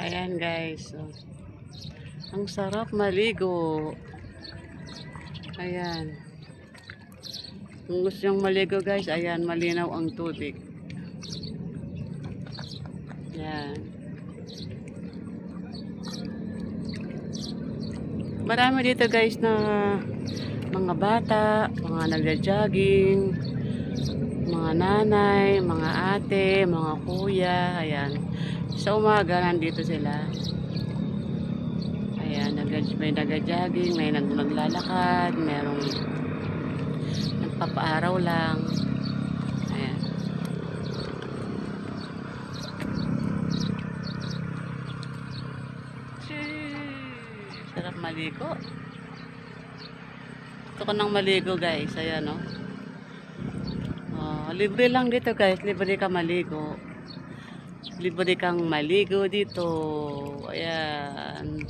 Ayan guys, oh. Ang sarap maligo. Ayan. Kung gusto nyong maligo guys, ayan, malinaw ang tubig. Ayan. Marami dito guys na mga bata, mga nagja-jogging, mga nanay, mga ate, mga kuya, ayan. Sa umaga nandito sila. Ayan, may nagja-jogging, may naglalakad, merong nagpapaaraw lang. Ayan. Sarap maligo. Gusto ko nang maligo guys. Ayan o. Libre lang dito guys. Libre ka maligo. Libre kang maligo dito. Ayan.